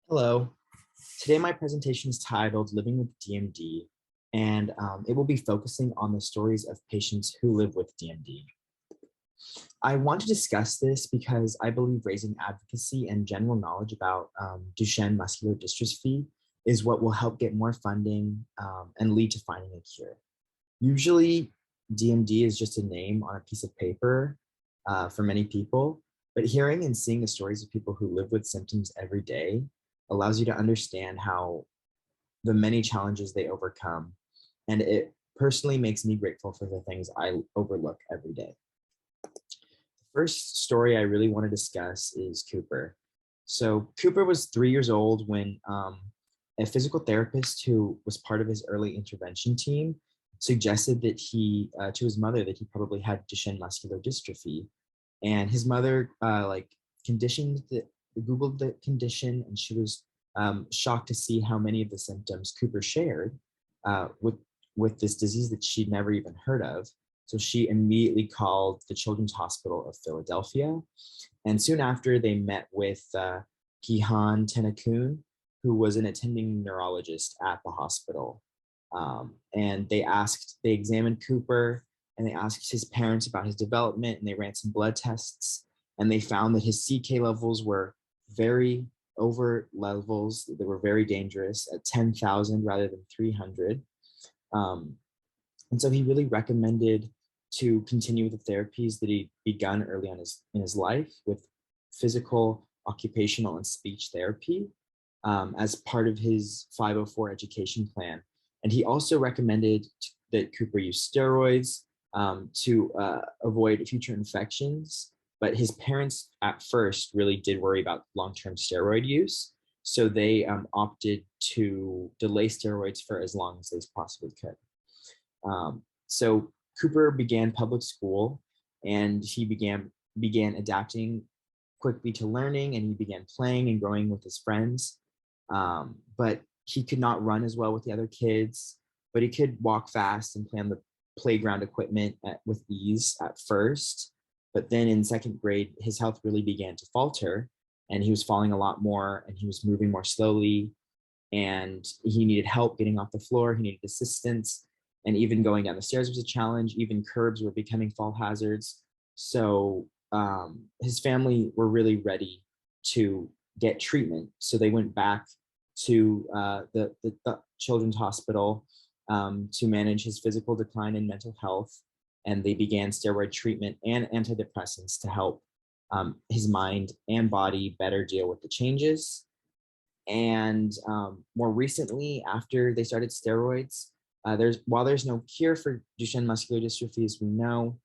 Hello. Today my presentation is titled Living with DMD, and it will be focusing on the stories of patients who live with DMD. I want to discuss this because I believe raising advocacy and general knowledge about Duchenne muscular dystrophy is what will help get more funding and lead to finding a cure. Usually, DMD is just a name on a piece of paper for many people, but hearing and seeing the stories of people who live with symptoms every day allows you to understand how the many challenges they overcome. And it personally makes me grateful for the things I overlook every day. The first story I really want to discuss is Cooper. So Cooper was 3 years old when a physical therapist who was part of his early intervention team suggested that to his mother that he probably had Duchenne muscular dystrophy. And his mother Googled the condition, and she was shocked to see how many of the symptoms Cooper shared with this disease that she'd never even heard of. So she immediately called the Children's Hospital of Philadelphia. And soon after, they met with Gihan Tenakun, who was an attending neurologist at the hospital. And they examined Cooper, and they asked his parents about his development, and they ran some blood tests, and they found that his CK levels were very over levels that were very dangerous at 10,000 rather than 300. And so he really recommended to continue with the therapies that he'd begun early on in his life with physical, occupational, and speech therapy as part of his 504 education plan. And he also recommended that Cooper use steroids to avoid future infections. But his parents at first really did worry about long-term steroid use. So they opted to delay steroids for as long as they possibly could. So Cooper began public school, and he began adapting quickly to learning, and he began playing and growing with his friends. But he could not run as well with the other kids, but he could walk fast and play on the playground equipment with ease at first. But then in second grade, his health really began to falter, and he was falling a lot more, and he was moving more slowly, and he needed help getting off the floor. He needed assistance, and even going down the stairs was a challenge. Even curbs were becoming fall hazards. So his family were really ready to get treatment. So they went back to the Children's Hospital to manage his physical decline and mental health. And they began steroid treatment and antidepressants to help his mind and body better deal with the changes. And more recently, after they started steroids, while there's no cure for Duchenne muscular dystrophy, as we know,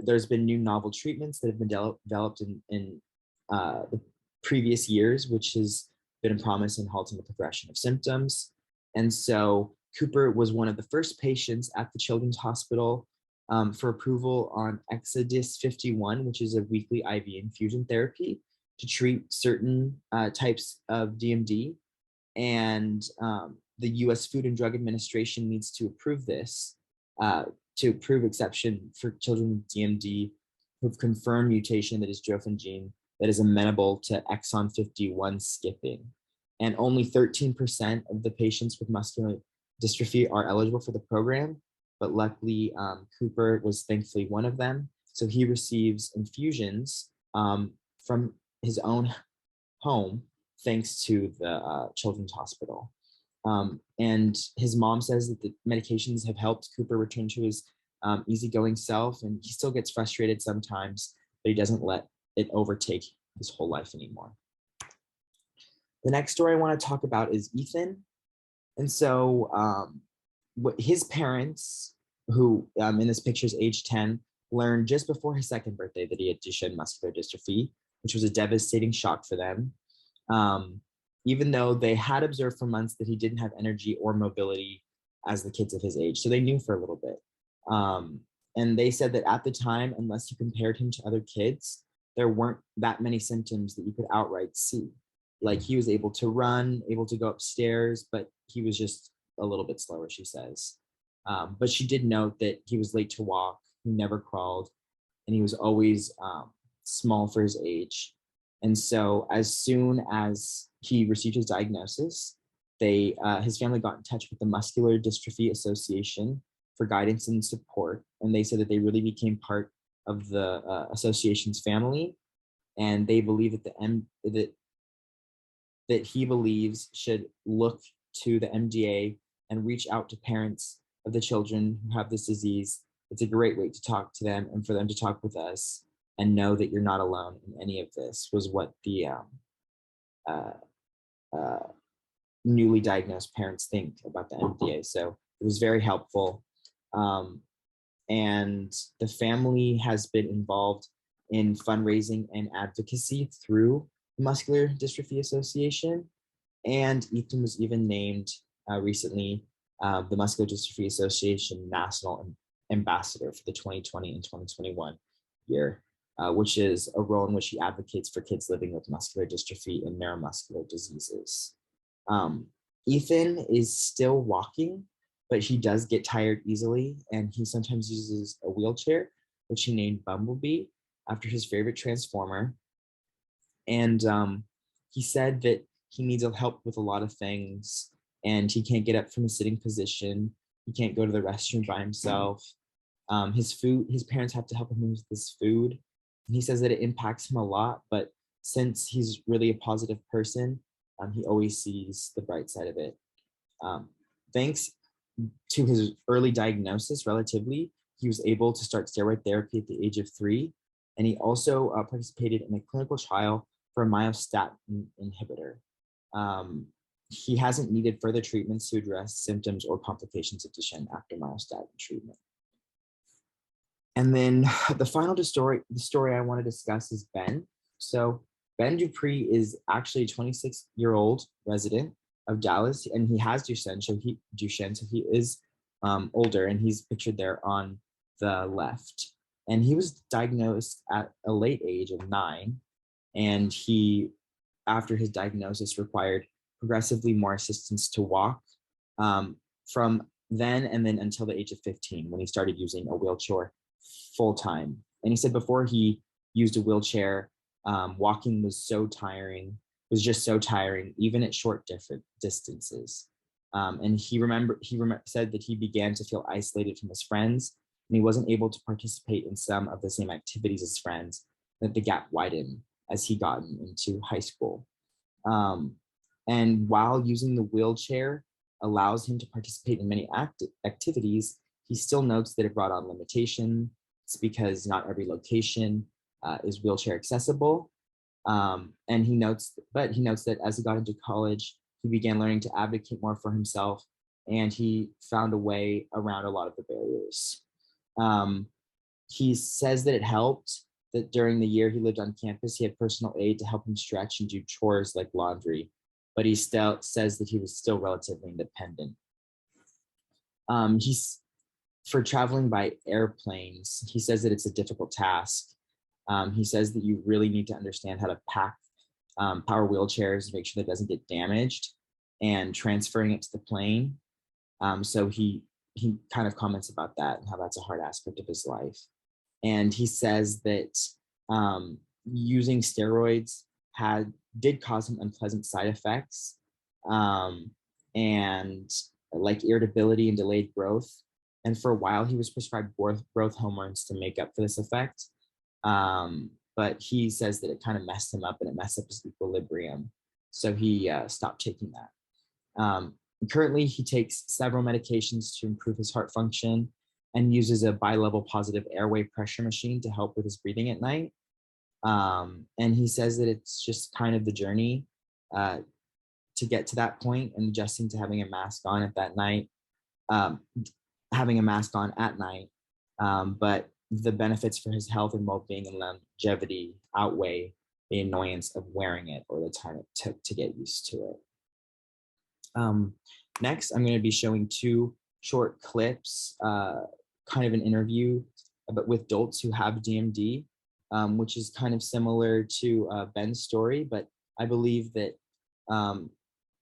there's been new novel treatments that have been developed in the previous years, which has been a promise in halting the progression of symptoms. And so Cooper was one of the first patients at the Children's Hospital for approval on Exodus 51, which is a weekly IV infusion therapy to treat certain types of DMD. And the US Food and Drug Administration needs to approve this, to approve exception for children with DMD who've confirmed mutation that is dystrophin gene that is amenable to exon 51 skipping. And only 13% of the patients with muscular dystrophy are eligible for the program, but luckily Cooper was thankfully one of them. So he receives infusions from his own home thanks to the Children's Hospital. And his mom says that the medications have helped Cooper return to his easygoing self, and he still gets frustrated sometimes, but he doesn't let it overtake his whole life anymore. The next story I want to talk about is Ethan. And so his parents, who in this picture is age 10, learned just before his second birthday that he had Duchenne muscular dystrophy, which was a devastating shock for them. Even though they had observed for months that he didn't have energy or mobility as the kids of his age. So they knew for a little bit. And they said that at the time, unless you compared him to other kids, there weren't that many symptoms that you could outright see. Like he was able to run, able to go upstairs, but he was just a little bit slower, she says. But she did note that he was late to walk, he never crawled, and he was always small for his age. And so as soon as he received his diagnosis, his family got in touch with the Muscular Dystrophy Association for guidance and support. And they said that they really became part of the association's family. And they believe that he believes should look to the MDA and reach out to parents of the children who have this disease. It's a great way to talk to them and for them to talk with us and know that you're not alone in any of this, was what the newly diagnosed parents think about the MDA. So it was very helpful. And the family has been involved in fundraising and advocacy through the Muscular Dystrophy Association. And Ethan was even named recently the Muscular Dystrophy Association National Ambassador for the 2020 and 2021 year, which is a role in which he advocates for kids living with muscular dystrophy and neuromuscular diseases. Ethan is still walking, but he does get tired easily, and he sometimes uses a wheelchair, which he named Bumblebee after his favorite Transformer. And he said that he needs help with a lot of things, and he can't get up from a sitting position. He can't go to the restroom by himself. His parents have to help him with his food. And he says that it impacts him a lot, but since he's really a positive person, he always sees the bright side of it. Thanks to his early diagnosis, relatively, he was able to start steroid therapy at the age of 3. And he also participated in a clinical trial for a myostatin inhibitor. He hasn't needed further treatments to address symptoms or complications of Duchenne after myostatin treatment. And then the final story I want to discuss is Ben. So Ben Dupree is actually a 26-year-old resident of Dallas, and he has Duchenne, so he is older, and he's pictured there on the left. And he was diagnosed at a late age of 9, and he, after his diagnosis, required progressively more assistance to walk from then and then until the age of 15, when he started using a wheelchair full time. And he said before he used a wheelchair, walking was just so tiring, even at short distances. And he said that he began to feel isolated from his friends, and he wasn't able to participate in some of the same activities as friends, that the gap widened as he got into high school. And while using the wheelchair allows him to participate in many activities, he still notes that it brought on limitations because not every location is wheelchair accessible. And he notes that as he got into college, he began learning to advocate more for himself, and he found a way around a lot of the barriers. He says that it helped that during the year he lived on campus, he had personal aid to help him stretch and do chores like laundry, but he still says that he was still relatively independent. For traveling by airplanes, he says that it's a difficult task. He says that you really need to understand how to pack power wheelchairs, make sure that it doesn't get damaged, and transferring it to the plane. So he kind of comments about that and how that's a hard aspect of his life. And he says that using steroids did cause him unpleasant side effects, and like irritability and delayed growth. And for a while, he was prescribed growth hormones to make up for this effect. But he says that it kind of messed him up and it messed up his equilibrium. So he stopped taking that. Currently, he takes several medications to improve his heart function and uses a bi-level positive airway pressure machine to help with his breathing at night. And he says that it's just kind of the journey to get to that point and adjusting to having a mask on at that night, but the benefits for his health and well-being and longevity outweigh the annoyance of wearing it or the time it took to get used to it. Next, I'm going to be showing 2 short clips, kind of an interview with adults who have DMD, which is kind of similar to Ben's story, but I believe that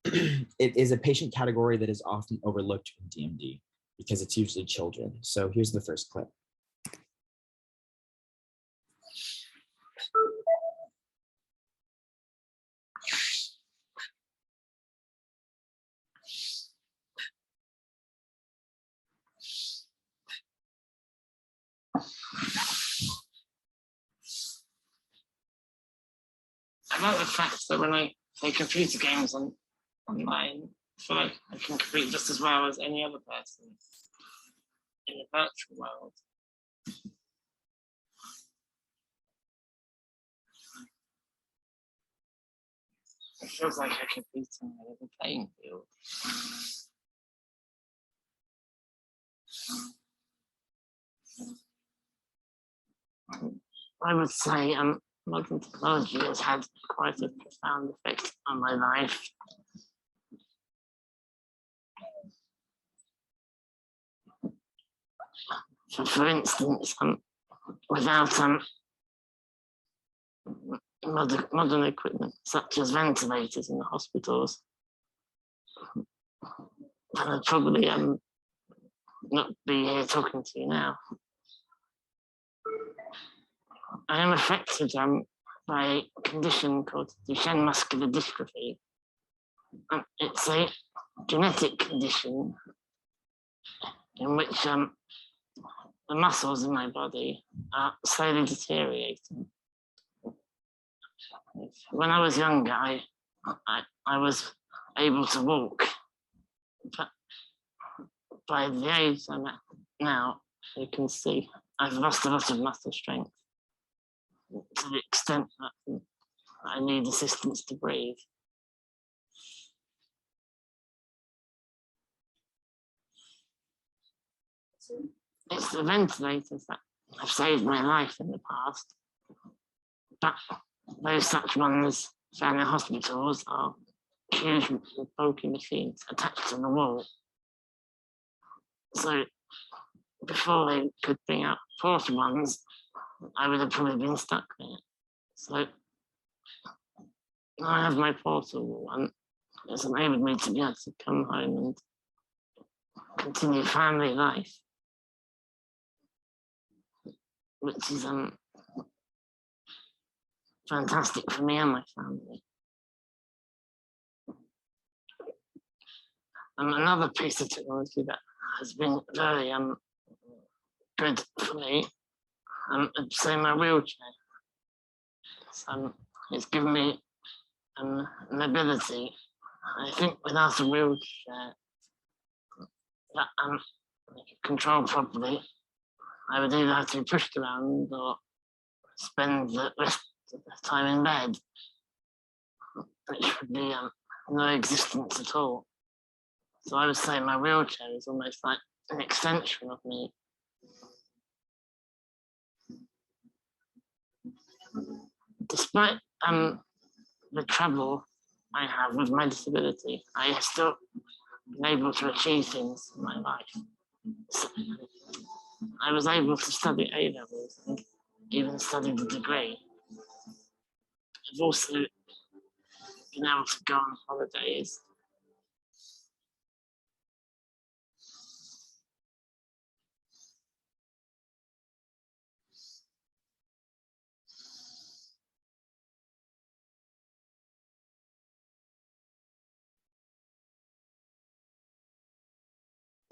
it is a patient category that is often overlooked in DMD because it's usually children. So here's the first clip. I like the fact that when I play computer games online, I feel like I can compete just as well as any other person in the virtual world. It feels like I compete on a level playing field. I would say modern technology has had quite a profound effect on my life. For instance, without modern equipment such as ventilators in the hospitals, then I'd probably not be here talking to you now. I am affected by a condition called Duchenne muscular dystrophy. It's a genetic condition in which the muscles in my body are slowly deteriorating. When I was younger, I was able to walk, but by the age I'm at now, you can see I've lost a lot of muscle strength to the extent that I need assistance to breathe. It's the ventilators that have saved my life in the past, but those such ones found in hospitals are huge bulky machines attached to the wall. So before they could bring out portable ones, I would have probably been stuck there. So I have my portable one. It's enabled me to be able to come home and continue family life, which is fantastic for me and my family. And another piece of technology that has been very good for me, say my wheelchair. It's given me an ability. I think without a wheelchair that controlled properly, I would either have to be pushed around or spend the rest of the time in bed, which would be no existence at all. So I would say my wheelchair is almost like an extension of me. Despite the trouble I have with my disability, I have still been able to achieve things in my life. So I was able to study A-levels and even study the degree. I've also been able to go on holidays.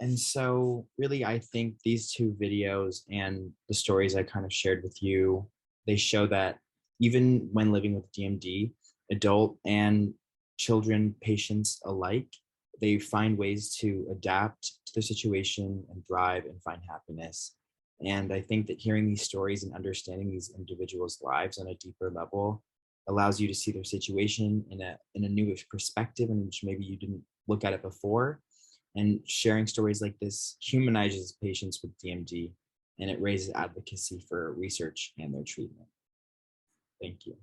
And so really, I think these two videos and the stories I kind of shared with you, they show that even when living with DMD, adult and children, patients alike, they find ways to adapt to their situation and thrive and find happiness. And I think that hearing these stories and understanding these individuals' lives on a deeper level allows you to see their situation in a newish perspective in which maybe you didn't look at it before. And sharing stories like this humanizes patients with DMD, and it raises advocacy for research and their treatment. Thank you.